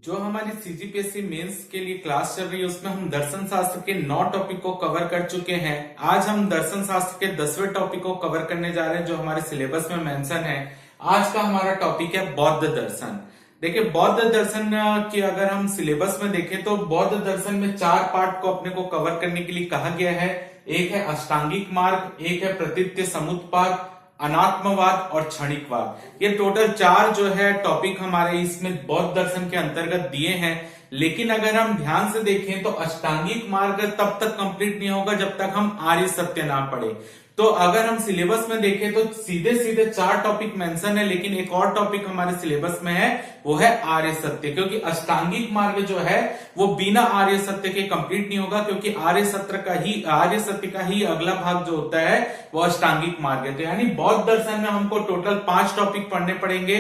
जो हमारी CGPSC mains के लिए क्लास चल रही है उसमें हम दर्शन शास्त्र के 9 टॉपिक को कवर कर चुके हैं। आज हम दर्शन शास्त्र के 10वें टॉपिक को कवर करने जा रहे हैं जो हमारे सिलेबस में मेंशन है। आज का हमारा टॉपिक है बौद्ध दर्शन। देखिए, बौद्ध दर्शन की अगर हम सिलेबस में देखें तो बौद्ध दर्शन में 4 पार्ट को अपने को कवर करने के लिए कहा गया है। एक है अष्टांगिक मार्ग, एक है प्रतीत्य समुत्पाद, अनात्मवाद और क्षणिकवाद। ये टोटल 4 जो है टॉपिक हमारे इसमें बौद्ध दर्शन के अंतर्गत दिए हैं। लेकिन अगर हम ध्यान से देखें तो अष्टांगिक मार्ग तब तक कंप्लीट नहीं होगा जब तक हम आर्य सत्य ना पढ़े। तो अगर हम सिलेबस में देखें तो सीधे सीधे 4 टॉपिक मेंशन है, लेकिन एक और टॉपिक हमारे सिलेबस में है वो है आर्य सत्य, क्योंकि अष्टांगिक मार्ग जो है वो बिना आर्य सत्य के कंप्लीट नहीं होगा, क्योंकि आर्य सत्य का ही अगला भाग जो होता है वो अष्टांगिक मार्ग है। तो यानी बौद्ध दर्शन में हमको टोटल 5 टॉपिक पढ़ने पड़ेंगे।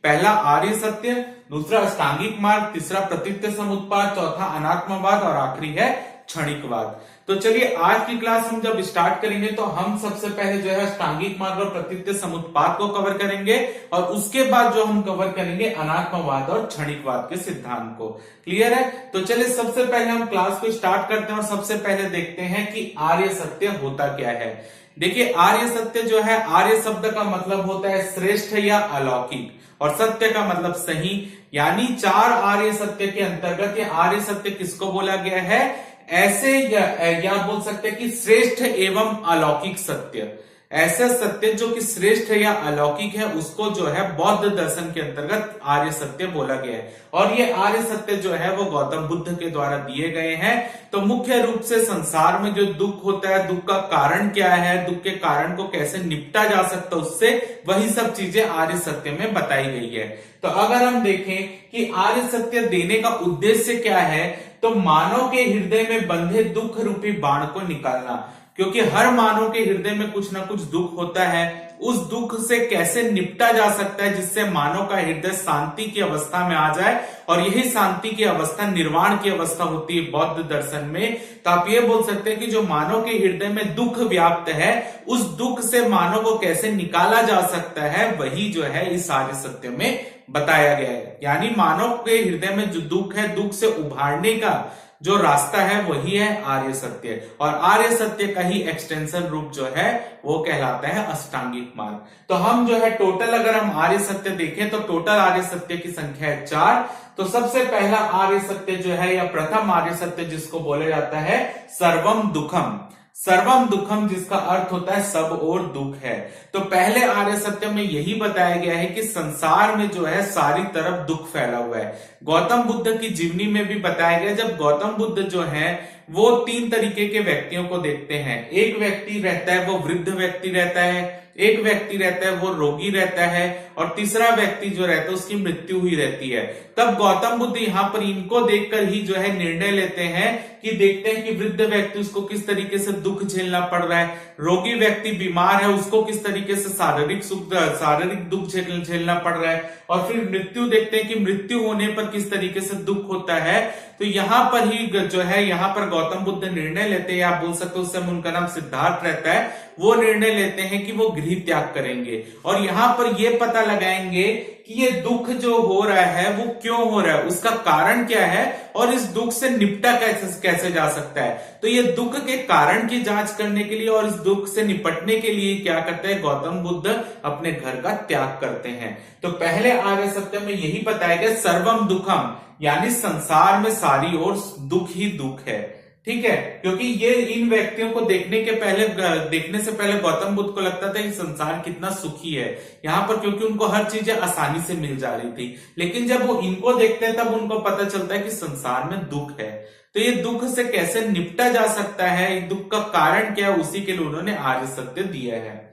पहला आर्य सत्य, दूसरा अष्टांगिक मार्ग, तीसरा प्रतीत्य समुत्पाद, चौथा अनात्मवाद और आखिरी है क्षणिकवाद। तो चलिए आज की क्लास हम जब स्टार्ट करेंगे तो हम सबसे पहले जो है अष्टांगिक मार्ग और प्रतीत्य समुत्पाद को कवर करेंगे और उसके बाद जो हम कवर करेंगे अनात्मवाद और क्षणिकवाद के सिद्धांत को। क्लियर है? तो चलिए सबसे पहले हम क्लास को स्टार्ट करते हैं और सबसे पहले देखते हैं कि आर्य सत्य होता क्या है। देखिए, आर्य सत्य जो है, आर्य शब्द का मतलब होता है श्रेष्ठ या अलौकिक, और सत्य का मतलब सही। यानी 4 आर्य सत्य के अंतर्गत ये आर्य सत्य किसको बोला गया है? ऐसे या बोल सकते हैं कि श्रेष्ठ एवं अलौकिक सत्य, ऐसे सत्य जो कि श्रेष्ठ या अलौकिक है उसको जो है बौद्ध दर्शन के अंतर्गत आर्य सत्य बोला गया है। और ये आर्य सत्य जो है वो गौतम बुद्ध के द्वारा दिए गए हैं। तो मुख्य रूप से संसार में जो दुख होता है, दुख का कारण क्या है, दुख के कारण को कैसे निपटा जा सकता है, उससे वही सब चीजें आर्य सत्य में बताई गई है। तो अगर हम देखें कि आर्य सत्य देने का उद्देश्य क्या है, तो मानव के हृदय में बंधे दुख रूपी बाण को निकालना, क्योंकि हर मानव के हृदय में कुछ ना कुछ दुख होता है। उस दुख से कैसे निपटा जा सकता है जिससे मानव का हृदय शांति की अवस्था में आ जाए, और यही शांति की अवस्था निर्वाण की अवस्था होती है बौद्ध दर्शन में। तो आप ये बोल सकते हैं कि जो मानव के हृदय में दुख व्याप्त है उस दुख से मानव को कैसे निकाला जा सकता है, वही जो है इस आर्य सत्य में बताया गया है। यानी मानव के हृदय में जो दुख है, दुख से उभारने का जो रास्ता है वही है आर्य सत्य, और आर्य सत्य का ही एक्सटेंशन रूप जो है वो कहलाता है अष्टांगिक मार्ग। तो हम जो है टोटल अगर हम आर्य सत्य देखें तो टोटल आर्य सत्य की संख्या है 4। तो सबसे पहला आर्य सत्य जो है या प्रथम आर्य सत्य जिसको बोला जाता है सर्वम दुखम। सर्वम दुखम जिसका अर्थ होता है सब और दुख है। तो पहले आर्य सत्य में यही बताया गया है कि संसार में जो है सारी तरफ दुख फैला हुआ है। गौतम बुद्ध की जीवनी में भी बताया गया, जब गौतम बुद्ध जो है वो 3 तरीके के व्यक्तियों को देखते हैं। एक व्यक्ति रहता है वो वृद्ध व्यक्ति रहता है, एक व्यक्ति रहता है वो रोगी रहता है, और तीसरा व्यक्ति जो रहता है उसकी मृत्यु हुई रहती है। तब गौतम बुद्ध यहाँ पर इनको देखकर ही जो है निर्णय लेते हैं कि देखते हैं कि वृद्ध व्यक्ति उसको किस तरीके से दुख झेलना पड़ रहा है, रोगी व्यक्ति बीमार है उसको किस तरीके से शारीरिक दुख झेलना पड़ रहा है, और फिर मृत्यु देखते हैं कि मृत्यु होने पर किस तरीके से दुख होता है। तो यहाँ पर ही जो है यहाँ पर गौतम बुद्ध निर्णय लेते हैं, आप बोल सकते हो उस समय उनका नाम सिद्धार्थ रहता है, वो निर्णय लेते हैं कि वो गृह त्याग करेंगे और यहाँ पर ये पता लगाएंगे कि ये दुख जो हो रहा है वो क्यों हो रहा है, उसका कारण क्या है और इस दुख से निपटा कैसे जा सकता है। तो ये दुख के कारण की जांच करने के लिए और इस दुख से निपटने के लिए क्या करते हैं, गौतम बुद्ध अपने घर का त्याग करते हैं। तो पहले आर्य सत्य में यही बताया गया सर्वम दुखम, यानी संसार में सारी ओर दुख ही दुख है। ठीक है, क्योंकि ये इन व्यक्तियों को देखने से पहले गौतम बुद्ध को लगता था कि संसार कितना सुखी है यहाँ पर, क्योंकि उनको हर चीजें आसानी से मिल जा रही थी। लेकिन जब वो इनको देखते हैं तब उनको पता चलता है कि संसार में दुख है। तो ये दुख से कैसे निपटा जा सकता है, दुख का कारण क्या है, उसी के लिए उन्होंने आर्य सत्य दिया है।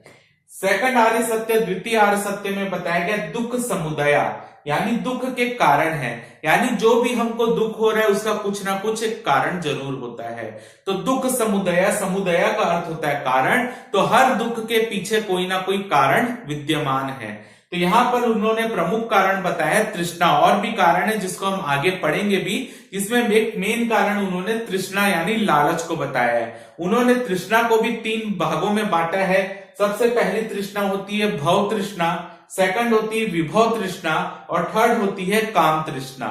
सेकंड आर्य सत्य, द्वितीय आर्य सत्य में बताया गया दुख समुदय, यानी दुख के कारण है। यानी जो भी हमको दुख हो रहा है उसका कुछ ना कुछ एक कारण जरूर होता है। तो दुख समुदय, समुदय का अर्थ होता है कारण, तो हर दुख के पीछे कोई ना कोई कारण विद्यमान है। तो यहाँ पर उन्होंने प्रमुख कारण बताया तृष्णा, और भी कारण है जिसको हम आगे पढ़ेंगे भी, जिसमें एक मेन कारण उन्होंने तृष्णा यानी लालच को बताया है। उन्होंने तृष्णा को भी 3 भागों में बांटा है। सबसे पहली तृष्णा होती है भव तृष्णा, सेकंड होती है विभव तृष्णा, और थर्ड होती है काम तृष्णा।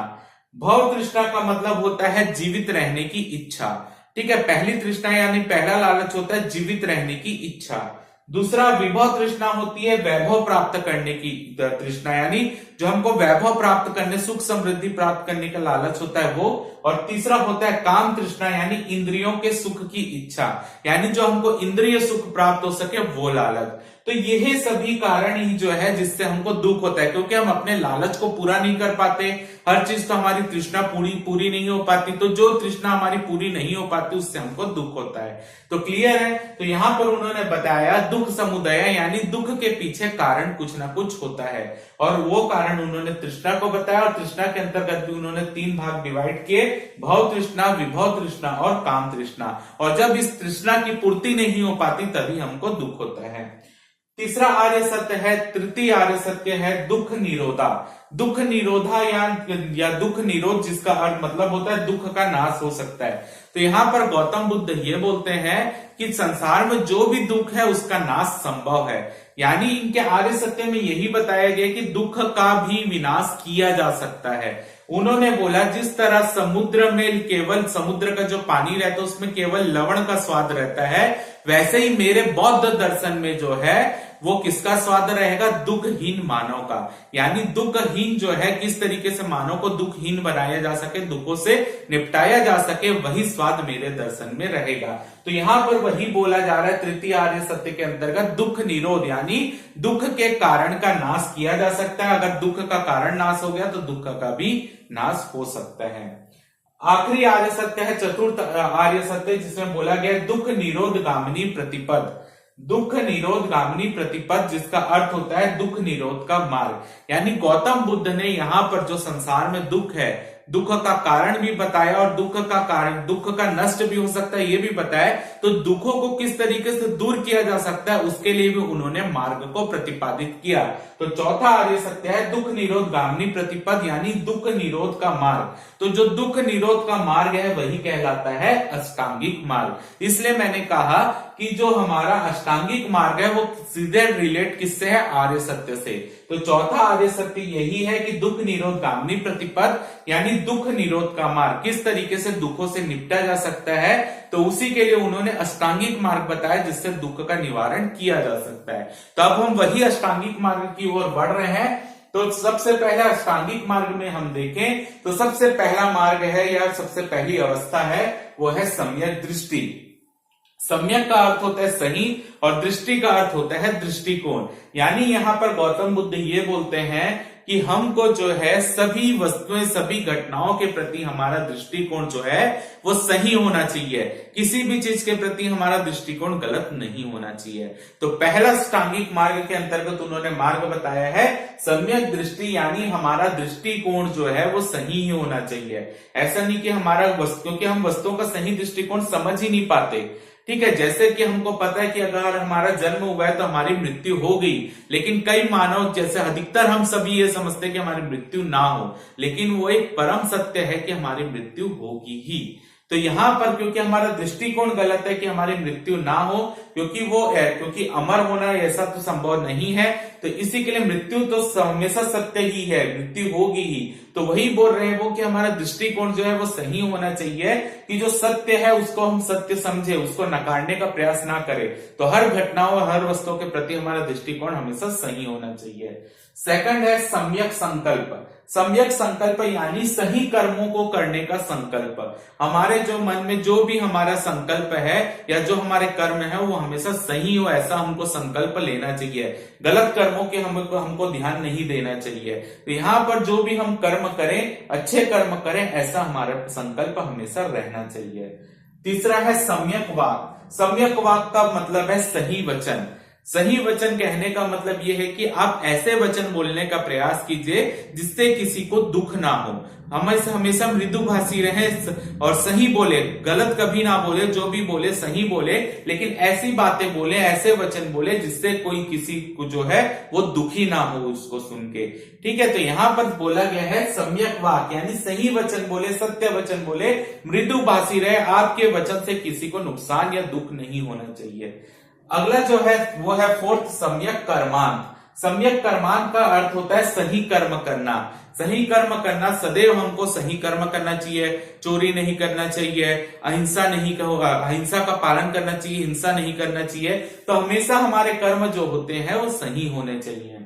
भव तृष्णा का मतलब होता है जीवित रहने की इच्छा। ठीक है, पहली तृष्णा यानी पहला लालच होता है जीवित रहने की इच्छा। दूसरा विभव तृष्णा होती है वैभव प्राप्त करने की तृष्णा, यानी जो हमको वैभव प्राप्त करने, सुख समृद्धि प्राप्त करने का लालच होता है वो। और तीसरा होता है काम तृष्णा, यानी इंद्रियों के सुख की इच्छा, यानी जो हमको इंद्रिय सुख प्राप्त हो सके वो लालच। तो यही सभी कारण ही जो है जिससे हमको दुख होता है, क्योंकि हम अपने लालच को पूरा नहीं कर पाते। हर चीज तो हमारी तृष्णा पूरी नहीं हो पाती, तो जो तृष्णा हमारी पूरी नहीं हो पाती उससे हमको दुख होता है। तो क्लियर है। तो यहां पर उन्होंने बताया दुख समुदय, यानी दुख के पीछे कारण कुछ ना कुछ होता है, और वो कारण उन्होंने तृष्णा को बताया। और तृष्णा के अंतर्गत भी उन्होंने 3 भाग डिवाइड किए, भव तृष्णा, विभव तृष्णा और काम तृष्णा। और जब इस तृष्णा की पूर्ति नहीं हो पाती तभी हमको दुख होता है। तीसरा आर्य सत्य है, तृतीय आर्य सत्य है दुख निरोधा। दुख निरोधा या दुख निरोध, जिसका अर्थ मतलब होता है दुख का नाश हो सकता है। तो यहाँ पर गौतम बुद्ध ये बोलते हैं कि संसार में जो भी दुख है उसका नाश संभव है, यानी इनके आर्य सत्य में यही बताया गया कि दुख का भी विनाश किया जा सकता है। उन्होंने बोला जिस तरह समुद्र में केवल समुद्र का जो पानी रहता है उसमें केवल लवण का स्वाद रहता है, वैसे ही मेरे बौद्ध दर्शन में जो है वो किसका स्वाद रहेगा, दुखहीन मानव का। यानी दुखहीन जो है, किस तरीके से मानव को दुखहीन बनाया जा सके, दुखों से निपटाया जा सके, वही स्वाद मेरे दर्शन में रहेगा। तो यहां पर वही बोला जा रहा है तृतीय आर्य सत्य के अंतर्गत दुख निरोध, यानी दुख के कारण का नाश किया जा सकता है। अगर दुख का कारण नाश हो गया तो दुख का भी नाश हो सकता है। आखिरी आर्य सत्य है चतुर्थ आर्य सत्य, जिसमें बोला गया दुख निरोध गामिनी प्रतिपद। दुख निरोध गामिनी प्रतिपद, जिसका अर्थ होता है दुख निरोध का मार्ग। यानी गौतम बुद्ध ने यहाँ पर जो संसार में दुख है, दुख का कारण भी बताया और दुख का कारण, दुख का नष्ट भी हो सकता है ये भी बताया। तो दुखों को किस तरीके से दूर किया जा सकता है उसके लिए भी उन्होंने मार्ग को प्रतिपादित किया। तो चौथा आर्य सत्य है दुख निरोध गामिनी प्रतिपद, यानी दुख निरोध का मार्ग। तो जो दुख निरोध का मार्ग है वही कहलाता है अष्टांगिक मार्ग। इसलिए मैंने कहा कि जो हमारा अष्टांगिक मार्ग है वो सीधे रिलेट किससे है, आर्य सत्य से। तो चौथा आर्य सत्य यही है कि दुख निरोध गामिनी प्रतिपद, यानी दुख निरोध का मार्ग, किस तरीके से दुखों से निपटा जा सकता है। तो उसी के लिए उन्होंने अष्टांगिक मार्ग बताया जिससे दुख का निवारण किया जा सकता है। तो अब हम वही अष्टांगिक मार्ग की ओर बढ़ रहे हैं। तो सबसे पहले अष्टांगिक मार्ग में हम देखें तो सबसे पहला मार्ग है या सबसे पहली अवस्था है वो है सम्यक दृष्टि। सम्यक का अर्थ होता है सही और दृष्टि का अर्थ होता है दृष्टिकोण। यानी यहाँ पर गौतम बुद्ध ये बोलते हैं कि हमको जो है सभी वस्तुएं, सभी घटनाओं के प्रति हमारा दृष्टिकोण जो है वो सही होना चाहिए। किसी भी चीज के प्रति हमारा दृष्टिकोण गलत नहीं होना चाहिए। तो पहला अष्टांगिक मार्ग के अंतर्गत उन्होंने मार्ग बताया है सम्यक दृष्टि, यानी हमारा दृष्टिकोण जो है वो सही ही होना चाहिए। ऐसा नहीं कि हमारा क्योंकि हम वस्तुओं का सही दृष्टिकोण समझ ही नहीं पाते। ठीक है, जैसे कि हमको पता है कि अगर हमारा जन्म हुआ है तो हमारी मृत्यु हो गई, लेकिन कई मानव, जैसे अधिकतर हम सभी ये समझते हैं कि हमारी मृत्यु ना हो, लेकिन वो एक परम सत्य है कि हमारी मृत्यु होगी ही। तो यहां पर क्योंकि हमारा दृष्टिकोण गलत है कि हमारी मृत्यु ना हो, क्योंकि अमर होना ऐसा तो संभव नहीं है, तो इसी के लिए मृत्यु तो हमेशा सत्य ही है, मृत्यु होगी ही। तो वही बोल रहे हैं वो कि हमारा दृष्टिकोण जो है वो सही होना चाहिए कि जो सत्य है उसको हम सत्य समझे, उसको नकारने का प्रयास ना करें। तो हर घटनाओं, हर वस्तुओं के प्रति हमारा दृष्टिकोण हमेशा सही होना चाहिए। सेकंड है सम्यक संकल्प। सम्यक संकल्प यानी सही कर्मों को करने का संकल्प। हमारे जो मन में जो भी हमारा संकल्प है या जो हमारे कर्म है वो हमेशा सही हो, ऐसा हमको संकल्प लेना चाहिए। गलत कर्मों के हमको ध्यान नहीं देना चाहिए। तो यहाँ पर जो भी हम कर्म करें, अच्छे कर्म करें, ऐसा हमारा संकल्प हमेशा रहना चाहिए। तीसरा है सम्यक वाक। सम्यक वाक का मतलब है सही वचन। सही वचन कहने का मतलब यह है कि आप ऐसे वचन बोलने का प्रयास कीजिए जिससे किसी को दुख ना हो। हमेशा मृदुभाषी रहे और सही बोले, गलत कभी ना बोले, जो भी बोले सही बोले, लेकिन ऐसी बातें बोले, ऐसे वचन बोले जिससे कोई किसी को जो है वो दुखी ना हो उसको सुन के। ठीक है, तो यहाँ पर बोला गया है सम्यक वाक, यानी सही वचन बोले, सत्य वचन बोले, मृदुभाषी रहे, आपके वचन से किसी को नुकसान या दुख नहीं होना चाहिए। अगला जो है वो है फोर्थ सम्यक कर्मांत। सम्यक कर्मांत का अर्थ होता है सही कर्म करना। सही कर्म करना, सदैव हमको सही कर्म करना चाहिए, चोरी नहीं करना चाहिए, अहिंसा का पालन करना चाहिए, हिंसा नहीं करना चाहिए। तो हमेशा हमारे कर्म जो होते हैं वो सही होने चाहिए।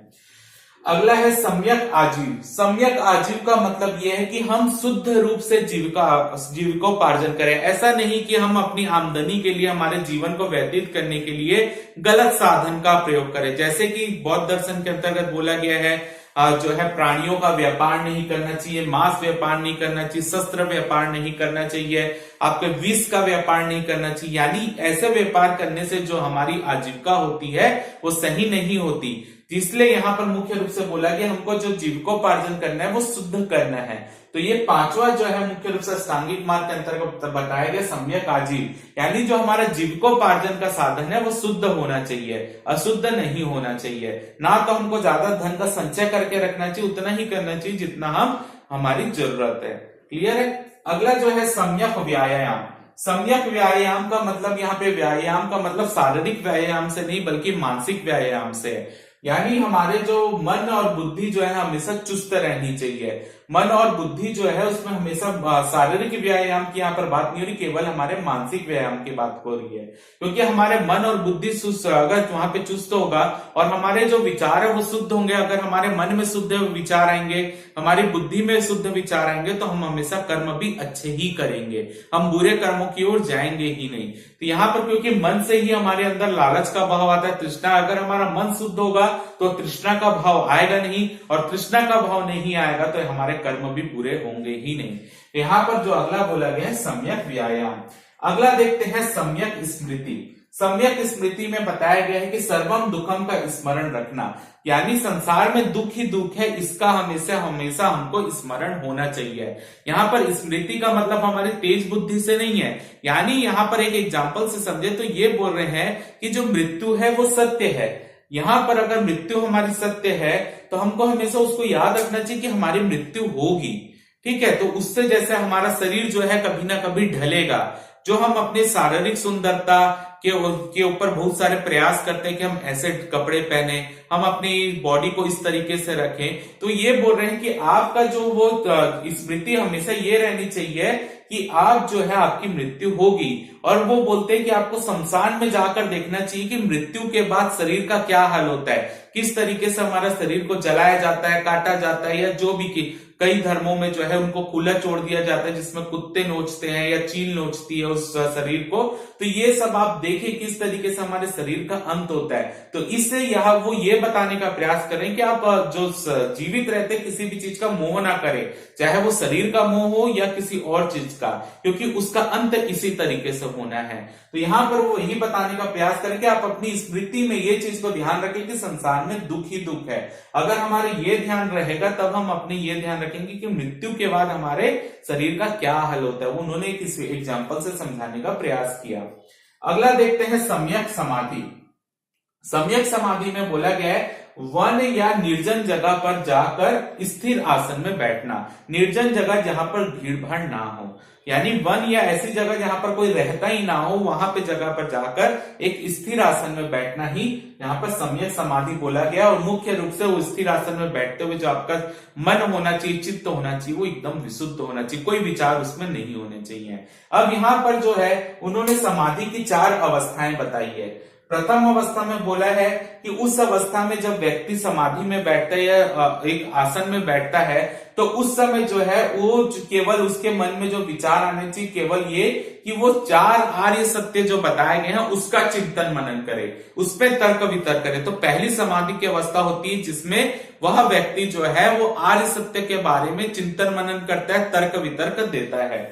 अगला है सम्यक आजीव। सम्यक आजीव का मतलब यह है कि हम शुद्ध रूप से जीविकोपार्जन करें। ऐसा नहीं कि हम अपनी आमदनी के लिए, हमारे जीवन को व्यतीत करने के लिए गलत साधन का प्रयोग करें। जैसे कि बौद्ध दर्शन के अंतर्गत बोला गया है जो है प्राणियों का व्यापार नहीं करना चाहिए, मांस व्यापार नहीं करना चाहिए, शस्त्र व्यापार नहीं करना चाहिए, आपके विष का व्यापार नहीं करना चाहिए। यानी ऐसे व्यापार करने से जो हमारी आजीविका होती है वो सही नहीं होती। इसलिए यहाँ पर मुख्य रूप से बोला कि हमको जो जीविकोपार्जन करना है वो शुद्ध करना है। तो ये पांचवा जो है मुख्य रूप से अष्टांगिक मार्ग के अंतर्गत बताया गया सम्यक आजीव, यानी जो हमारा जीविकोपार्जन का साधन है वो शुद्ध होना चाहिए, अशुद्ध नहीं होना चाहिए। ना तो हमको ज्यादा धन का संचय करके रखना चाहिए, उतना ही करना चाहिए जितना हमारी जरूरत है। क्लियर है। अगला जो है सम्यक व्यायाम। सम्यक व्यायाम का मतलब, यहाँ पे व्यायाम का मतलब शारीरिक व्यायाम से नहीं बल्कि मानसिक व्यायाम से है। यानी हमारे जो मन और बुद्धि जो है हमेशा चुस्त रहनी चाहिए। मन और बुद्धि जो है उसमें हमेशा शारीरिक व्यायाम की यहाँ पर बात नहीं हो रही, केवल हमारे मानसिक व्यायाम की बात हो रही है। क्योंकि हमारे मन और बुद्धि अगर वहां पे चुस्त होगा और हमारे जो विचार है वो शुद्ध होंगे, अगर हमारे मन में शुद्ध विचार आएंगे, हमारी बुद्धि में शुद्ध विचार आएंगे, तो हम हमेशा कर्म भी अच्छे ही करेंगे, हम बुरे कर्मों की ओर जाएंगे ही नहीं। तो यहाँ पर क्योंकि मन से ही हमारे अंदर लालच का भाव आता है, तृष्णा, अगर हमारा मन शुद्ध होगा तो तृष्णा का भाव आएगा नहीं, और तृष्णा का भाव नहीं आएगा तो हमारे कर्म भी पूरे होंगे ही नहीं। यहाँ पर जो अगला बोला गया है सम्यक व्यायाम। अगला देखते हैं सम्यक स्मृति। सम्यक स्मृति में बताया गया है कि सर्वम दुखम का स्मरण रखना, यानी संसार में दुख ही दुख है, इसका हमेशा हमेशा हमको स्मरण होना चाहिए। यहाँ पर स्मृति का मतलब हमारी तेज बुद्धि से नहीं है, यानी यहाँ पर एक एग्जाम्पल से समझे तो ये बोल रहे हैं कि जो मृत्यु है वो सत्य है। यहाँ पर अगर मृत्यु हमारी सत्य है तो हमको हमेशा उसको याद रखना चाहिए कि हमारी मृत्यु होगी। ठीक है, तो उससे जैसे हमारा शरीर जो है कभी ना कभी ढलेगा। जो हम अपने शारीरिक सुंदरता के ऊपर बहुत सारे प्रयास करते हैं कि हम ऐसे कपड़े पहने, हम अपनी बॉडी को इस तरीके से रखें, तो ये बोल रहे हैं कि आपका जो वो स्मृति हमेशा ये रहनी चाहिए कि आप जो है आपकी मृत्यु होगी। और वो बोलते हैं कि आपको शमशान में जाकर देखना चाहिए कि मृत्यु के बाद शरीर का क्या हाल होता है, किस तरीके से हमारा शरीर को जलाया जाता है, काटा जाता है, या जो भी की कई धर्मों में जो है उनको खुला छोड़ दिया जाता है, जिसमें कुत्ते नोचते हैं या चील नोचती है उस शरीर को। तो ये सब आप देखिए किस तरीके से हमारे शरीर का अंत होता है। तो इससे यहाँ वो ये बताने का प्रयास करें कि आप जो जीवित रहते किसी भी चीज का मोह ना करें, चाहे वो शरीर का मोह हो या किसी और चीज का, क्योंकि उसका अंत इसी तरीके से होना है। तो यहाँ पर वो यही बताने का प्रयास करें कि आप अपनी स्मृति में ये चीज को ध्यान रखें कि संसार में दुख ही दुख है। अगर हमारे ये ध्यान रहेगा तब हम अपने ये ध्यान रखेंगे कि मृत्यु के बाद हमारे शरीर का क्या हाल होता है। उन्होंने किसी एग्जाम्पल से समझाने का प्रयास किया। अगला देखते हैं सम्यक समाधि। सम्यक समाधि में बोला गया है वन या निर्जन जगह पर जाकर स्थिर आसन में बैठना। निर्जन जगह जहां पर भीड़ भाड़ ना हो, यानी वन या ऐसी जगह जहां पर कोई रहता ही ना हो, वहां पे जगह पर जाकर एक स्थिर आसन में बैठना ही यहाँ पर सम्यक समाधि बोला गया। और मुख्य रूप से वो स्थिर आसन में बैठते हुए जो आपका मन होना चाहिए, चित्त होना चाहिए, वो एकदम विशुद्ध होना चाहिए, कोई विचार उसमें नहीं होने चाहिए। अब यहाँ पर जो है उन्होंने समाधि की 4 अवस्थाएं बताई है। प्रथम अवस्था में बोला है कि उस अवस्था में जब व्यक्ति समाधि में बैठता है या एक आसन में बैठता है तो उस समय जो है वो केवल उसके मन में जो विचार आने चाहिए केवल ये कि वो 4 आर्य सत्य जो बताए गए हैं उसका चिंतन मनन करे, उस पर तर्क वितर्क करे। तो पहली समाधि की अवस्था होती है जिसमें वह व्यक्ति जो है वो आर्य सत्य के बारे में चिंतन मनन करता है, तर्क वितर्क देता है।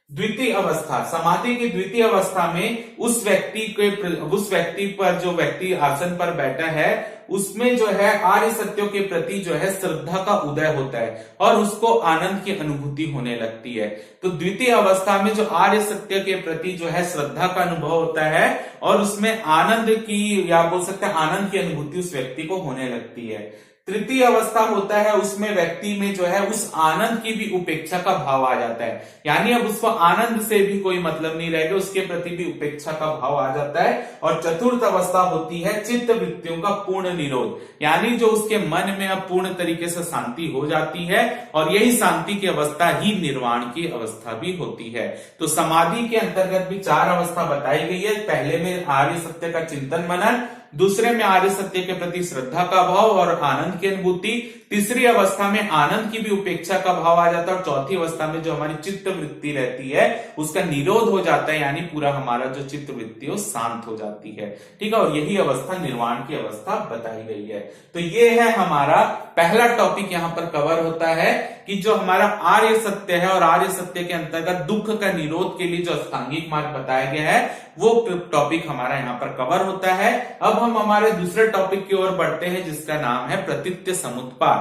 द्वितीय अवस्था, समाधि की द्वितीय अवस्था में उस व्यक्ति पर जो व्यक्ति आसन पर बैठा है उसमें जो है आर्य सत्यों के प्रति जो है श्रद्धा का उदय होता है और उसको आनंद की अनुभूति होने लगती है। तो द्वितीय अवस्था में जो आर्य सत्य के प्रति जो है श्रद्धा का अनुभव होता है और उसमें आनंद की, या बोल सकते हैं आनंद की अनुभूति उस व्यक्ति को होने लगती है। तृतीय अवस्था होता है उसमें व्यक्ति में जो है उस आनंद की भी उपेक्षा का भाव आ जाता है, यानी अब उसको आनंद से भी कोई मतलब नहीं रहेगा, उसके प्रति भी उपेक्षा का भाव आ जाता है। और चतुर्थ अवस्था होती है चित्त वृत्तियों का पूर्ण निरोध, यानी जो उसके मन में अब पूर्ण तरीके से शांति हो जाती है, और यही शांति की अवस्था ही निर्वाण की अवस्था भी होती है। तो समाधि के अंतर्गत भी 4 अवस्था बताई गई है। पहले में आर्य सत्य का चिंतन मनन, दूसरे में आर्य सत्य के प्रति श्रद्धा का भाव और आनंद की अनुभूति, तीसरी अवस्था में आनंद की भी उपेक्षा का भाव आ जाता है, और चौथी अवस्था में जो हमारी चित्त वृत्ति रहती है उसका निरोध हो जाता है, यानी पूरा हमारा जो चित्त वृत्ति है शांत हो जाती है। ठीक है, और यही अवस्था निर्वाण की अवस्था बताई गई है। तो ये है हमारा पहला टॉपिक, यहां पर कवर होता है कि जो हमारा आर्य सत्य है और आर्य सत्य के अंतर्गत दुख का निरोध के लिए जो अष्टांगिक मार्ग बताया गया है वो टॉपिक हमारा यहाँ पर कवर होता है। अब हम हमारे दूसरे टॉपिक की ओर बढ़ते हैं जिसका नाम है प्रतीत्य समुत्पाद।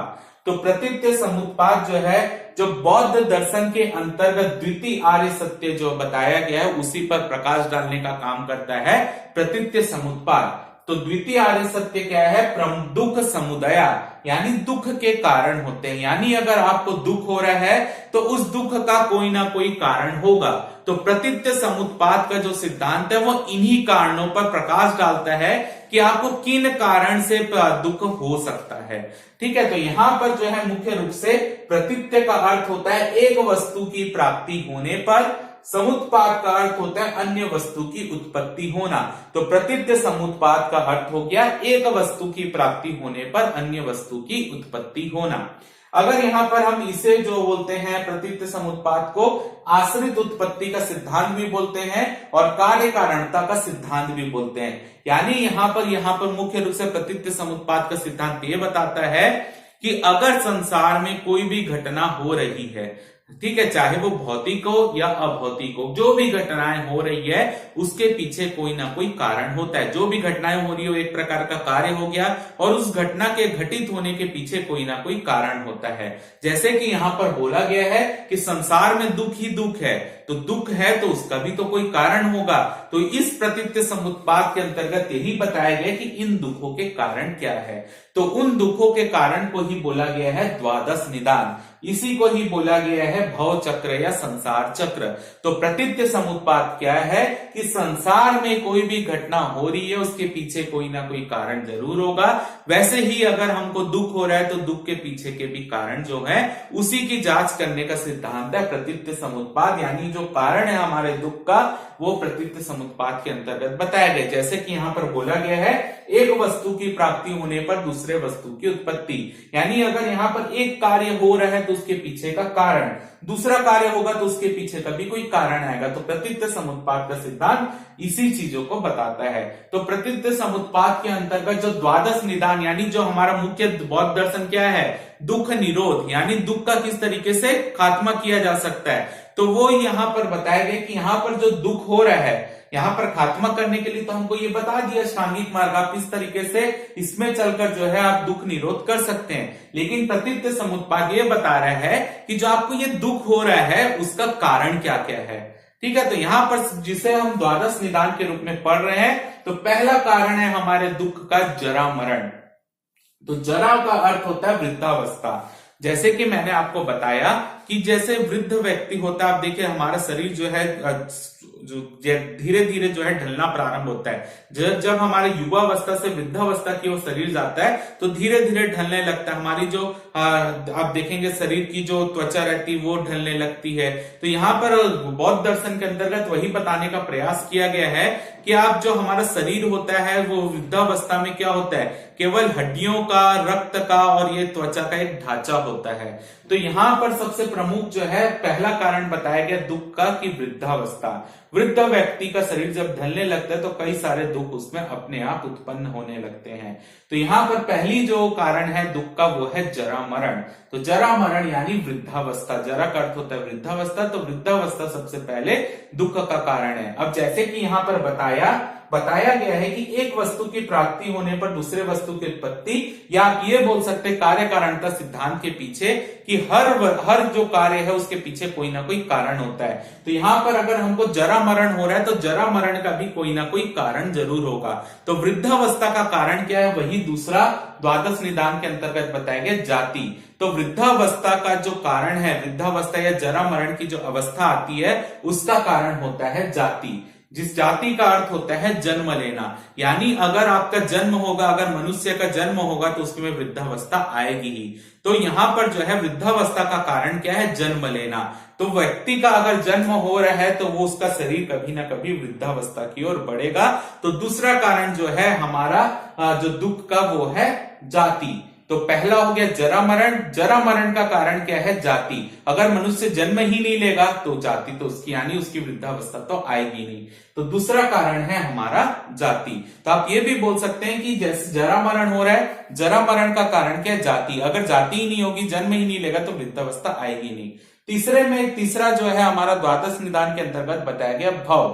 तो प्रतीत्य समुत्पाद जो है, जो बौद्ध दर्शन के अंतर्गत द्वितीय आर्य सत्य जो बताया गया है उसी पर प्रकाश डालने का काम करता है प्रतीत्य समुत्पाद। तो द्वितीय आर्य सत्य क्या है? दुख समुदया, यानी दुख के कारण होते हैं, यानी अगर आपको दुख हो रहा है तो उस दुख का कोई ना कोई कारण होगा। तो प्रतीत्य समुत्पाद का जो सिद्धांत है वो इन्हीं कारणों पर प्रकाश डालता है कि आपको किन कारण से दुख हो सकता है। ठीक है, तो यहां पर जो है मुख्य रूप से प्रतीत्य का अर्थ होता है एक वस्तु की प्राप्ति होने पर, समुत्पाद का अर्थ होता है अन्य वस्तु की उत्पत्ति होना। तो प्रतीत्य समुत्पाद का अर्थ हो गया एक वस्तु की प्राप्ति होने पर अन्य वस्तु की उत्पत्ति होना। अगर यहां पर हम इसे जो बोलते हैं प्रतीत्य समुत्पाद को आश्रित उत्पत्ति का सिद्धांत भी बोलते हैं और कार्य कारणता का सिद्धांत भी बोलते हैं। यानी यहां पर मुख्य रूप से प्रतीत्य समुत्पाद का सिद्धांत ये बताता है कि अगर संसार में कोई भी घटना हो रही है, ठीक है, चाहे वो भौतिक हो या अभौतिक हो, जो भी घटनाएं हो रही है उसके पीछे कोई ना कोई कारण होता है। जो भी घटनाएं हो रही हो एक प्रकार का कार्य हो गया और उस घटना के घटित होने के पीछे कोई ना कोई कारण होता है। जैसे कि यहां पर बोला गया है कि संसार में दुख ही दुख है, तो दुख है तो उसका भी तो कोई कारण होगा। तो इस प्रतीत्य समुत्पाद के अंतर्गत यही बताया गया कि इन दुखों के कारण क्या है। तो उन दुखों के कारण को ही बोला गया है द्वादश निदान, इसी को ही बोला गया है भव चक्र या संसार चक्र। तो प्रतीत्य समुत्पाद क्या है कि संसार में कोई भी घटना हो रही है उसके पीछे कोई ना कोई कारण जरूर होगा। वैसे ही अगर हमको दुख हो रहा है तो दुख के पीछे के भी कारण जो है उसी की जांच करने का सिद्धांत है प्रतीत्य समुत्पाद, यानी जो कारण है हमारे दुख का वो प्रतीत्य समुत्पाद के अंतर्गत बताया गया। जैसे कि यहां पर बोला गया है एक वस्तु की प्राप्ति होने पर दूसरे वस्तु की उत्पत्ति, यानी अगर यहां पर एक कार्य हो रहा है तो उसके पीछे का कारण, दूसरा कार्य होगा तो उसके पीछे का भी कोई कारण आएगा। तो प्रतीत्य समुत्पाद का सिद्धांत इसी चीजों को बताता है। तो प्रतीत्य समुत्पाद के अंतर्गत जो द्वादश निदान, यानी जो हमारा मुख्य बौद्ध दर्शन क्या है, दुख निरोध, यानी दुख का किस तरीके से खात्मा किया जा सकता है, तो वो यहां पर बताया गया कि यहां पर जो दुख हो रहा है यहां पर खात्मा करने के लिए तो हमको ये बता दिया अष्टांगिक मार्ग, आप किस तरीके से इसमें चलकर जो है आप दुख निरोध कर सकते हैं। लेकिन प्रतीत्य समुत्पाद ये बता रहा है कि जो आपको ये दुख हो रहा है उसका कारण क्या क्या है। ठीक है, तो यहां पर जिसे हम द्वादश निदान के रूप में पढ़ रहे हैं, तो पहला कारण है हमारे दुख का जरा मरण। तो जरा का अर्थ होता है वृद्धावस्था। जैसे कि मैंने आपको बताया कि जैसे वृद्ध व्यक्ति होता है, आप देखिए हमारा शरीर जो है जो धीरे धीरे जो है ढलना प्रारंभ होता है। जब हमारे युवावस्था से वृद्धावस्था की ओर शरीर जाता है तो धीरे धीरे ढलने लगता है। हमारी जो आप देखेंगे शरीर की जो त्वचा रहती है वो ढलने लगती है। तो यहाँ पर बौद्ध दर्शन के अंतर्गत वही बताने का प्रयास किया गया है कि आप जो हमारा शरीर होता है वो वृद्धावस्था में क्या होता है, केवल हड्डियों का, रक्त का और ये त्वचा का एक ढांचा होता है। तो यहाँ पर सबसे प्रमुख जो है पहला कारण बताया गया दुख का कि वृद्धावस्था, वृद्ध व्यक्ति का शरीर जब ढलने लगता है तो कई सारे दुख उसमें अपने आप उत्पन्न होने लगते हैं। तो यहाँ पर पहली जो कारण है दुख का वो है जरा मरण। तो जरा मरण यानी वृद्धावस्था, जरा का अर्थ होता है वृद्धावस्था, तो वृद्धावस्था सबसे पहले दुख का कारण है। अब जैसे कि यहाँ पर बताया बताया गया है कि एक वस्तु की प्राप्ति होने पर दूसरे वस्तु की उत्पत्ति, या आप ये बोल सकते हैं कार्य कारणता सिद्धांत के पीछे कि हर जो कार्य है उसके पीछे कोई ना कोई कारण होता है। तो यहां पर अगर हमको जरा मरण हो रहा है तो जरा मरण का भी कोई ना कोई कारण जरूर होगा। तो वृद्धावस्था का कारण क्या है, वही दूसरा द्वादश निदान के अंतर्गत बताया गया, जाति। तो वृद्धावस्था का जो कारण है, वृद्धावस्था या जरा मरण की जो अवस्था आती है उसका कारण होता है जाति, जिस जाति का अर्थ होता है जन्म लेना। यानी अगर आपका जन्म होगा, अगर मनुष्य का जन्म होगा तो उसमें वृद्धावस्था आएगी ही। तो यहां पर जो है वृद्धावस्था का कारण क्या है, जन्म लेना। तो व्यक्ति का अगर जन्म हो रहा है तो वो उसका शरीर कभी ना कभी वृद्धावस्था की ओर बढ़ेगा। तो दूसरा कारण जो है हमारा जो दुख का, वो है जाति। तो पहला हो गया जरा मरण। जरा मरण का कारण क्या है, जाति। अगर मनुष्य जन्म ही नहीं लेगा तो जाति तो उसकी, यानी उसकी वृद्धावस्था तो आएगी नहीं। तो दूसरा कारण है हमारा जाति। तो आप ये भी बोल सकते हैं कि जैसे जरा मरण हो रहा है, जरा मरण का कारण क्या है, जाति। अगर जाति ही नहीं होगी, जन्म ही नहीं लेगा तो वृद्धावस्था आएगी नहीं। तीसरा जो है हमारा द्वादश निदान के अंतर्गत बताया गया भव।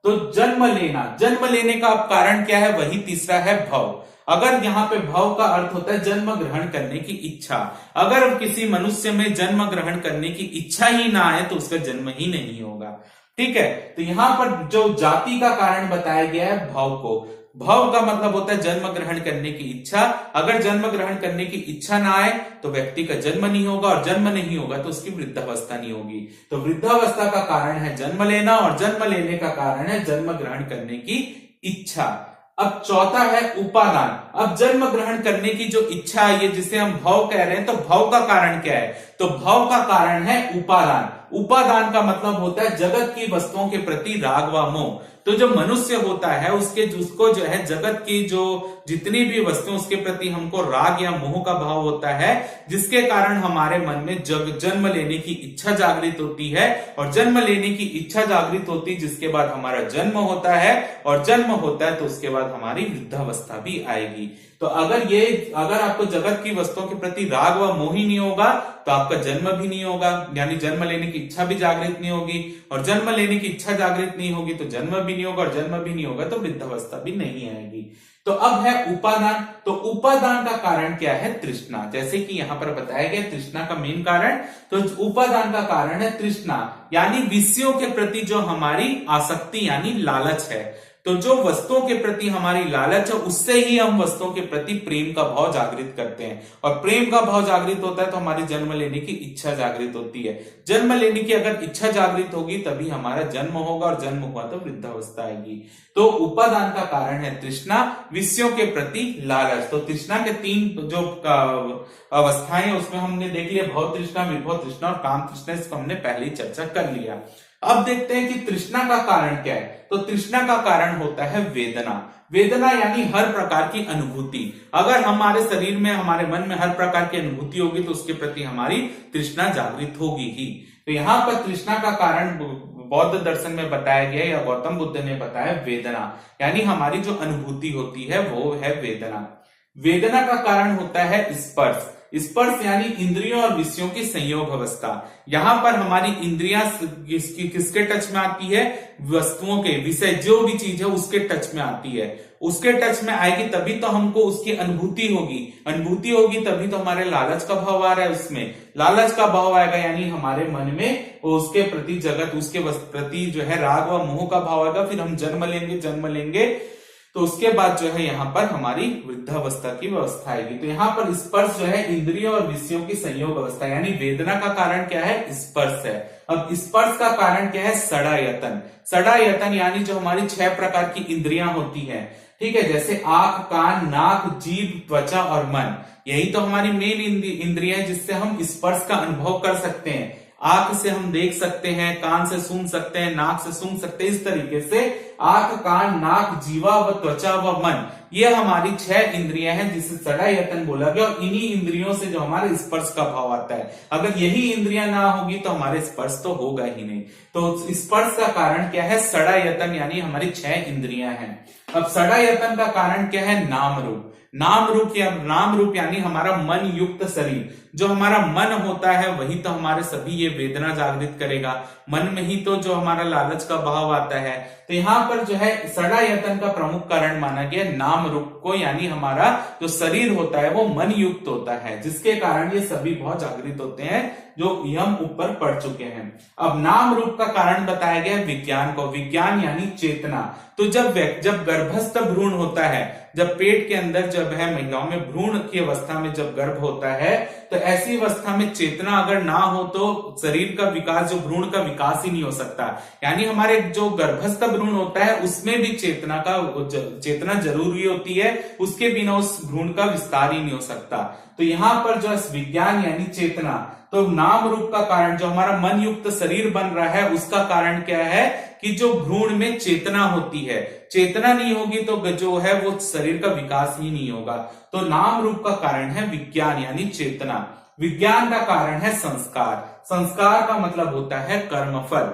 तो जन्म लेना, जन्म लेने का कारण क्या है, वही तीसरा है भव। अगर यहाँ पे भव का अर्थ होता है जन्म ग्रहण करने की इच्छा। अगर किसी मनुष्य में जन्म ग्रहण करने की इच्छा ही ना आए तो उसका जन्म ही नहीं होगा। ठीक है, तो यहाँ पर जो जाति का कारण बताया गया है भव को। भव का मतलब होता है जन्म ग्रहण करने की इच्छा। अगर जन्म ग्रहण करने की इच्छा ना आए तो व्यक्ति का जन्म नहीं होगा, और जन्म नहीं होगा तो उसकी वृद्धावस्था नहीं होगी। तो वृद्धावस्था का कारण है जन्म लेना, और जन्म लेने का कारण है जन्म ग्रहण करने की इच्छा। अब चौथा है उपादान। अब जन्म ग्रहण करने की जो इच्छा है, जिसे हम भव कह रहे हैं, तो भव का कारण क्या है, तो भव का कारण है उपादान। उपादान का मतलब होता है जगत की वस्तुओं के प्रति राग व मोह। तो जो मनुष्य होता है उसको जो है जगत की जो जितनी भी वस्तुएं उसके प्रति हमको राग या मोह का भाव होता है, जिसके कारण हमारे मन में जन्म लेने की इच्छा जागृत होती है, और जन्म लेने की इच्छा जागृत होती जिसके बाद हमारा जन्म होता है, और जन्म होता है तो उसके बाद हमारी वृद्धावस्था भी आएगी। तो अगर आपको जगत की वस्तुओं के प्रति राग व मोह ही नहीं होगा तो आपका जन्म भी नहीं होगा, यानी जन्म लेने की इच्छा भी जागृत नहीं होगी, और जन्म लेने की इच्छा जागृत नहीं होगी तो जन्म भी नहीं होगा, और जन्म भी नहीं होगा तो वृद्धावस्था भी नहीं आएगी। तो अब है उपादान। तो उपादान का कारण क्या है, तृष्णा। जैसे कि यहां पर बताया गया तृष्णा का मेन कारण, तो उपादान का कारण है तृष्णा, यानी विषयों के प्रति जो हमारी आसक्ति यानी लालच है। तो जो वस्तुओं के प्रति हमारी लालच है उससे ही हम वस्तुओं के प्रति प्रेम का भाव जागृत करते हैं, और प्रेम का भाव जागृत होता है तो हमारी जन्म लेने की इच्छा जागृत होती है। जन्म लेने की अगर इच्छा जागृत होगी तभी हमारा जन्म होगा, और जन्म हुआ तो वृद्धावस्था आएगी। तो उपादान का कारण है तृष्णा, विषयों के प्रति लालच। तो तृष्णा के तीन जो अवस्थाएं उसमें हमने देख लिया, भव तृष्णा, विभव तृष्णा और काम तृष्णा। इसको हमने पहले ही चर्चा कर लिया। अब देखते हैं कि तृष्णा का कारण क्या है। तो तृष्णा का कारण होता है वेदना। वेदना यानी हर प्रकार की अनुभूति। अगर हमारे शरीर में, हमारे मन में हर प्रकार की अनुभूति होगी तो उसके प्रति हमारी तृष्णा जागृत होगी ही। तो यहाँ पर तृष्णा का कारण बौद्ध दर्शन में बताया गया, या गौतम बुद्ध ने बताया, वेदना, यानी हमारी जो अनुभूति होती है वो है वेदना। वेदना का कारण होता है स्पर्श। स्पर्श यानी इंद्रियों और विषयों की संयोग अवस्था। यहां पर हमारी इंद्रियां किसके टच में आती है, वस्तुओं के, विषय जो भी चीज है उसके टच में आती है। उसके टच में आएगी तभी तो हमको उसकी अनुभूति होगी, अनुभूति होगी तभी तो हमारे लालच का भाव आ रहा है, उसमें लालच का भाव आएगा, यानी हमारे मन में उसके प्रति जगत, उसके प्रति जो है राग व मोह का भाव आएगा। फिर हम जन्म लेंगे तो उसके बाद जो है यहाँ पर हमारी वृद्धावस्था की व्यवस्था आएगी। तो यहाँ पर स्पर्श जो है इंद्रियों और विषयों की संयोग अवस्था, यानी वेदना का कारण क्या है, स्पर्श है। अब स्पर्श का कारण क्या है, षडायतन। षडायतन यानी जो हमारी 6 प्रकार की इंद्रियां होती हैं, ठीक है, जैसे आंख, कान, नाक, जीभ, त्वचा और मन। यही तो हमारी मेन इंद्रियां है जिससे हम स्पर्श का अनुभव कर सकते हैं। आंख से हम देख सकते हैं, कान से सुन सकते हैं, नाक से सूंघ सकते हैं। इस तरीके से आंख, कान, नाक, जीवा व त्वचा व मन, ये हमारी 6 इंद्रियां हैं जिसे षडायतन बोला गया। और इन्हीं इंद्रियों से जो हमारे स्पर्श का भाव आता है, अगर यही इंद्रियां ना होगी तो हमारे स्पर्श तो होगा ही नहीं। तो स्पर्श का कारण क्या है, षडायतन, यानी हमारी 6 इंद्रियां हैं। अब षडायतन का कारण क्या है, नाम रूप। नाम रूप यानी हमारा मन युक्त शरीर। जो हमारा मन होता है वही तो हमारे सभी ये वेदना जागृत करेगा, मन में ही तो जो हमारा लालच का भाव आता है। तो यहाँ पर जो है षडायतन का प्रमुख कारण माना गया नाम रूप को, यानी हमारा जो शरीर होता है वो मन युक्त होता है, जिसके कारण ये सभी बहुत जागृत होते हैं, जो हम ऊपर पढ़ चुके हैं। अब नाम रूप का कारण बताया गया विज्ञान को। विज्ञान यानी चेतना। तो जब गर्भस्थ भ्रूण होता है, जब पेट के अंदर जब है महिलाओं में भ्रूण की अवस्था में जब गर्भ होता है, तो ऐसी अवस्था में चेतना अगर ना हो तो शरीर का विकास, जो भ्रूण का विकास ही नहीं हो सकता। यानी हमारे जो गर्भस्थ भ्रूण होता है उसमें भी चेतना जरूरी होती है, उसके बिना उस भ्रूण का विस्तार ही नहीं हो सकता। तो यहाँ पर जो विज्ञान यानी चेतना, तो नाम रूप का कारण जो हमारा मन युक्त शरीर बन रहा है उसका कारण क्या है कि जो भ्रूण में चेतना होती है, चेतना नहीं होगी तो जो है वो शरीर का विकास ही नहीं होगा। तो नाम रूप का कारण है विज्ञान यानी चेतना। विज्ञान का कारण है संस्कार। संस्कार का मतलब होता है कर्मफल।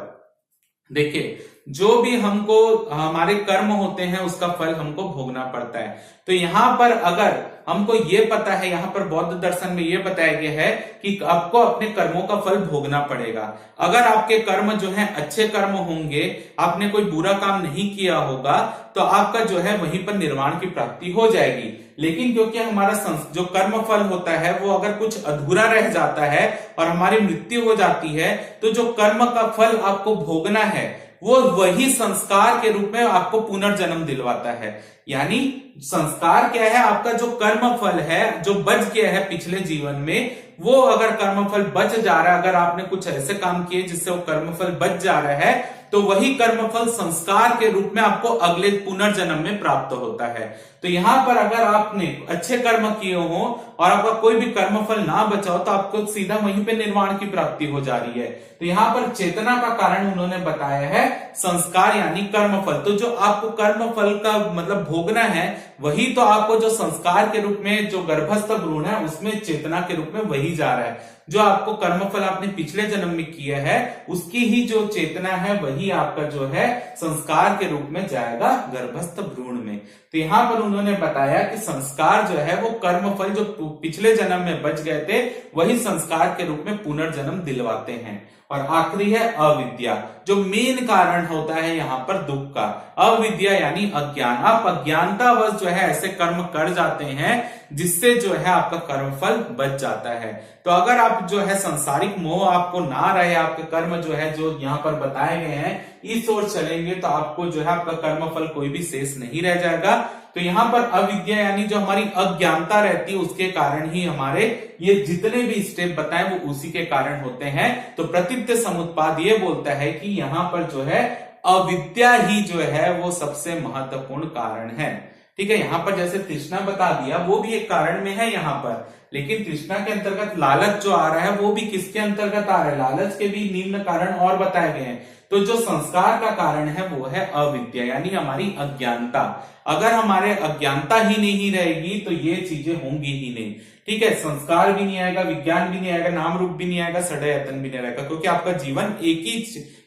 देखिए, जो भी हमको हमारे कर्म होते हैं उसका फल हमको भोगना पड़ता है। तो यहाँ पर अगर हमको ये पता है, यहाँ पर बौद्ध दर्शन में ये बताया गया है कि आपको अपने कर्मों का फल भोगना पड़ेगा। अगर आपके कर्म जो है अच्छे कर्म होंगे, आपने कोई बुरा काम नहीं किया होगा, तो आपका जो है वहीं पर निर्वाण की प्राप्ति हो जाएगी। लेकिन क्योंकि हमारा जो कर्म फल होता है वो अगर कुछ अधूरा रह जाता है और हमारी मृत्यु हो जाती है, तो जो कर्म का फल आपको भोगना है वो वही संस्कार के रूप में आपको पुनर्जन्म दिलवाता है। यानी संस्कार क्या है, आपका जो कर्म फल है जो बच गया है पिछले जीवन में, वो अगर कर्मफल बच जा रहा है, अगर आपने कुछ ऐसे काम किए जिससे वो कर्मफल बच जा रहा है, तो वही कर्मफल संस्कार के रूप में आपको अगले पुनर्जन्म में प्राप्त होता है। तो यहाँ पर अगर आपने अच्छे कर्म किए हो और आपका कोई भी कर्मफल ना बचा हो, तो आपको सीधा वहीं पे निर्वाण की प्राप्ति हो जा रही है। तो यहाँ पर चेतना का कारण उन्होंने बताया है संस्कार यानी कर्मफल। तो जो आपको कर्मफल का मतलब भोगना है, वही तो आपको जो संस्कार के रूप में जो गर्भस्थ भ्रूण है उसमें चेतना के रूप में वही जा रहा है। जो आपको कर्मफल आपने पिछले जन्म में किया है उसकी ही जो चेतना है वही आपका जो है संस्कार के रूप में जाएगा गर्भस्थ भ्रूण में। तो यहाँ पर उन्होंने बताया कि संस्कार जो है वो कर्मफल जो पिछले जन्म में बच गए थे वही संस्कार के रूप में पुनर्जन्म दिलवाते हैं। और आखिरी है अविद्या, जो मेन कारण होता है यहाँ पर दुख का। अविद्या यानी अज्ञान। आप अज्ञानतावश जो है ऐसे कर्म कर जाते हैं जिससे जो है आपका कर्मफल बच जाता है। तो अगर आप जो है संसारिक मोह आपको ना रहे, आपके कर्म जो है जो यहाँ पर बताए गए हैं इस ओर चलेंगे, तो आपको जो है आपका कर्मफल कोई भी शेष नहीं रह जाएगा। तो यहाँ पर अविद्या यानी जो हमारी अज्ञानता रहती है उसके कारण ही हमारे ये जितने भी स्टेप बताए वो उसी के कारण होते हैं। तो प्रतीत्य समुत्पाद ये बोलता है कि यहाँ पर जो है अविद्या ही जो है वो सबसे महत्वपूर्ण कारण है। ठीक है, यहाँ पर जैसे तृष्णा बता दिया वो भी एक कारण में है यहाँ पर, लेकिन तृष्णा के अंतर्गत लालच जो आ रहा है वो भी किसके अंतर्गत आ रहा है, लालच के भी निम्न कारण और बताए गए हैं। तो जो संस्कार का कारण है वो है अविद्या यानी हमारी अज्ञानता। अगर हमारे अज्ञानता ही नहीं रहेगी तो ये चीजें होंगी ही नहीं। ठीक है, संस्कार भी नहीं आएगा, विज्ञान भी नहीं आएगा, नाम रूप भी नहीं आएगा, षडायतन भी नहीं रहेगा, क्योंकि आपका जीवन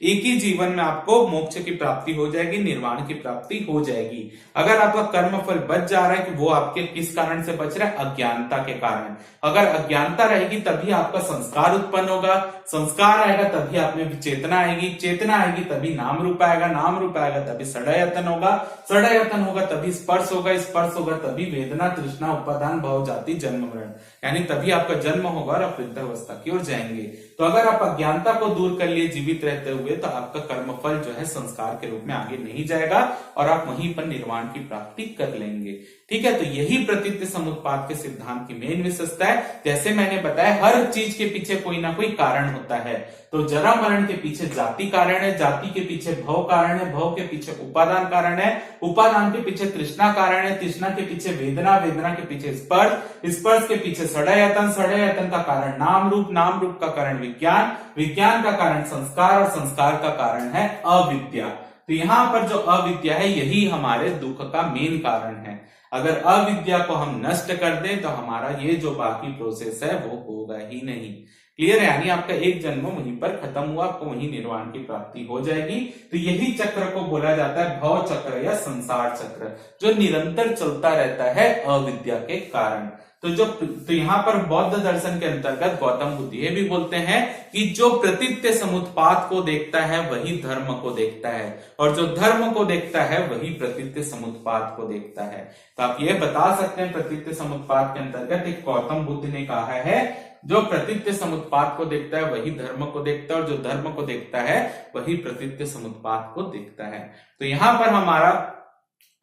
एक ही जीवन में आपको मोक्ष की प्राप्ति हो जाएगी, निर्वाण की प्राप्ति हो जाएगी। अगर आपका कर्मफल बच जा रहा है कि वो आपके किस कारण से बच रहा है, अज्ञानता के कारण। अगर अज्ञानता रहेगी तभी आपका संस्कार उत्पन्न होगा, संस्कार आएगा तभी आप में चेतना आएगी, चेतना आएगी तभी नाम रूप आएगा, नाम रूप आएगा तभी षडायतन होगा, षडायतन होगा तभी स्पर्श होगा, स्पर्श होगा तभी वेदना, तृष्णा, उपादान, भव, जाति, जन्म, मरण, यानी तभी आपका जन्म होगा और आप वृद्धावस्था की ओर जाएंगे। तो अगर आप अज्ञानता को दूर कर लिए जीवित रहते हुए, तो आपका कर्मफल जो है संस्कार के रूप में आगे नहीं जाएगा और आप वहीं पर निर्वाण की प्राप्ति कर लेंगे। ठीक है, तो यही प्रतीत्य समुत्पाद के सिद्धांत की मेन विशेषता है। जैसे मैंने बताया हर चीज के पीछे कोई ना कोई कारण होता है। तो जरा मरण के पीछे जाति कारण है, जाति के पीछे भव कारण है, भव के पीछे उपादान कारण है, उपादान के पीछे तृष्णा कारण है, तृष्णा के पीछे वेदना, वेदना के पीछे स्पर्श, स्पर्श के पीछे षडायतन, षडायतन का कारण नाम रूप, नाम रूप का कारण विज्ञान, विज्ञान का कारण संस्कार और संस्कार का कारण है अविद्या। तो यहाँ पर जो अविद्या है यही हमारे दुख का मेन कारण है। अगर अविद्या को हम नष्ट कर दें तो हमारा ये जो बाकी प्रोसेस है वो होगा ही नहीं। क्लियर है? यानी आपका एक जन्म वहीं पर खत्म हुआ, आपको वहीं निर्वाण की प्राप्ति हो जाएगी। तो यही चक्र को बोला जाता है भव चक्र या संसार चक्र, जो निरंतर चलता रहता है अविद्या के कारण। तो यहाँ पर बौद्ध दर्शन के अंतर्गत गौतम बुद्ध ये भी बोलते हैं कि जो प्रतीत्य समुत्पाद को देखता है वही धर्म को देखता है, और जो धर्म को देखता है वही प्रतीत्य समुत्पाद को देखता है। तो आप ये बता सकते हैं प्रतीत्य समुत्पाद के अंतर्गत एक गौतम बुद्ध ने कहा है जो प्रतीत्य समुत्पाद को देखता है वही धर्म को देखता है, और जो धर्म को देखता है वही प्रतीत्य समुत्पाद को देखता है। तो यहाँ पर हमारा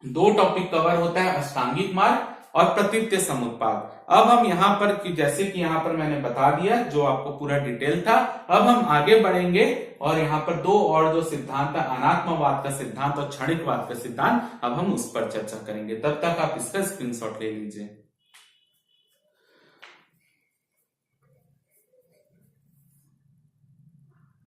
दो टॉपिक कवर होता है, अष्टांगिक मार्ग और प्रतीत्य समुत्पाद। अब हम यहाँ पर जैसे कि यहाँ पर मैंने बता दिया जो आपको पूरा डिटेल था, अब हम आगे बढ़ेंगे और यहाँ पर दो और जो सिद्धांत है, अनात्मवाद का सिद्धांत और क्षणिकवाद का सिद्धांत, अब हम उस पर चर्चा करेंगे। तब तक आप इसका स्क्रीनशॉट ले लीजिए।